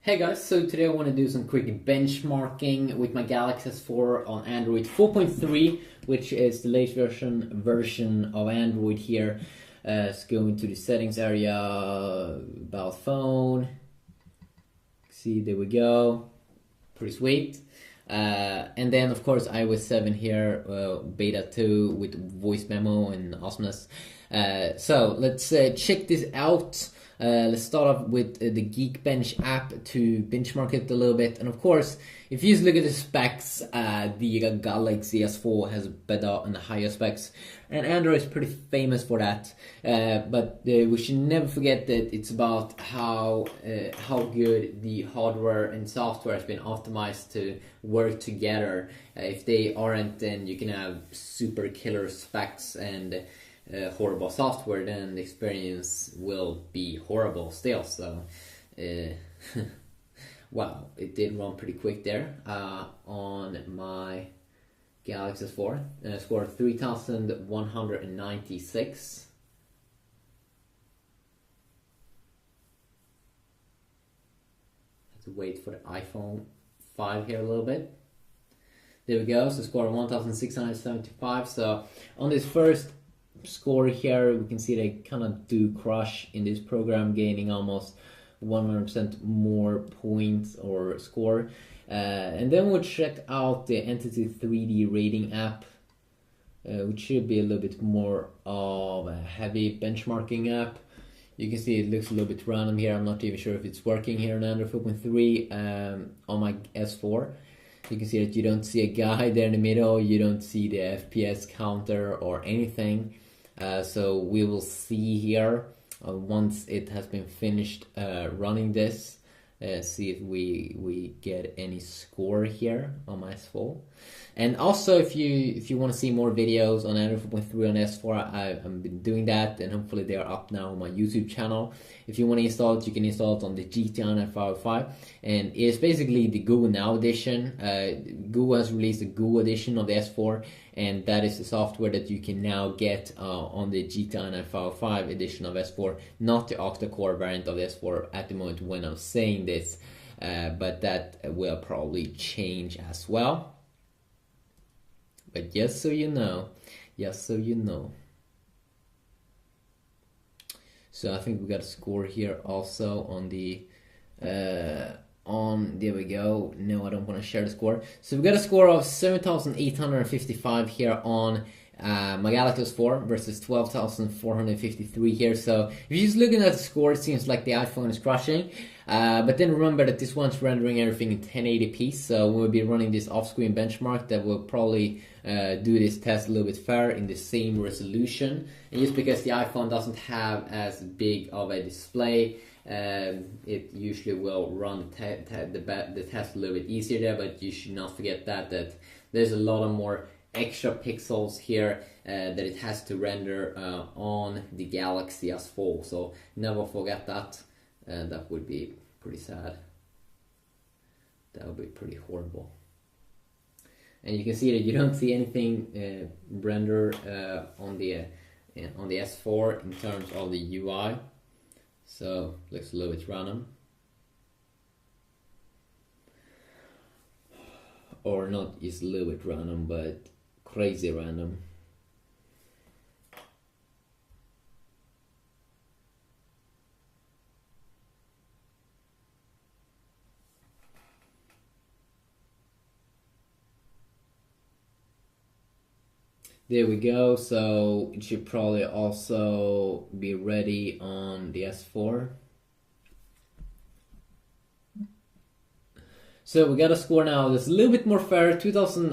Hey guys, so today I want to do some quick benchmarking with my Galaxy S4 on Android 4.3, which is the latest version of Android here. Let's go into the settings area, about phone. See, there we go. Pretty sweet. And then of course iOS 7 here, beta 2 with voice memo and awesomeness. So let's check this out. Let's start off with the Geekbench app to benchmark it a little bit. And of course, if you just look at the specs, the Galaxy S4 has better and higher specs, and Android is pretty famous for that. But we should never forget that it's about how good the hardware and software has been optimized to work together. If they aren't, then you can have super killer specs and horrible software, then the experience will be horrible still. So wow, it did run pretty quick there on my Galaxy S4. Scored 3196. Have to wait for the iPhone 5 here a little bit. There we go, so scored 1675. So on this first score here, we can see they kind of do crush in this program, gaining almost 100% more points or score. And then we'll check out the Entity 3D rating app, which should be a little bit more of a heavy benchmarking app. You can see it looks a little bit random here. I'm not even sure if it's working here on Android 4.3 on my S4. You can see that you don't see a guy there in the middle, you don't see the FPS counter or anything. So we will see here once it has been finished running this, see if we get any score here on my S4. And also, if you want to see more videos on Android 4.3 on S4, I've been doing that, and hopefully they are up now on my YouTube channel. If you want to install it, you can install it on the GTI 505, and it's basically the Google Now edition. Google has released a Google edition of the S4, and that is the software that you can now get on the GTI 505 edition of S4, not the octa-core variant of the S4 at the moment when I'm saying this, but that will probably change as well. But just so you know, So I think we got a score here also on the there we go. No, I don't want to share the score. So we got a score of 7,855 here on my Galaxy S4 versus 12,453 here. So if you're just looking at the score, it seems like the iPhone is crushing. But then remember that this one's rendering everything in 1080p, so we'll be running this off-screen benchmark that will probably do this test a little bit fair in the same resolution. And just because the iPhone doesn't have as big of a display, it usually will run the test a little bit easier there, but you should not forget that there's a lot of more extra pixels here that it has to render on the Galaxy S4, so never forget that. That would be pretty sad. That would be pretty horrible. And you can see that you don't see anything render on the S4 in terms of the UI. So looks a little bit random. Or not just a little bit random, but crazy random. There we go, so it should probably also be ready on the S4. So we got a score now that's a little bit more fair,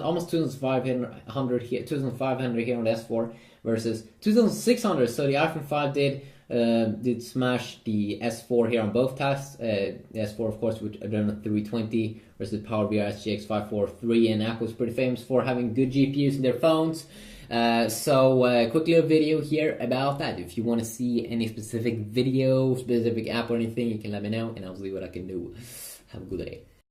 almost 2,500 here, 2,500 here on the S4 versus 2,600. So the iPhone 5 did smash the S4 here on both tests. The S4, of course, with Adreno 320 versus Power BI SGX 543, and Apple's pretty famous for having good GPUs in their phones. So quick little video here about that. If you want to see any specific video, specific app or anything, you can let me know and I'll see what I can do. Have a good day.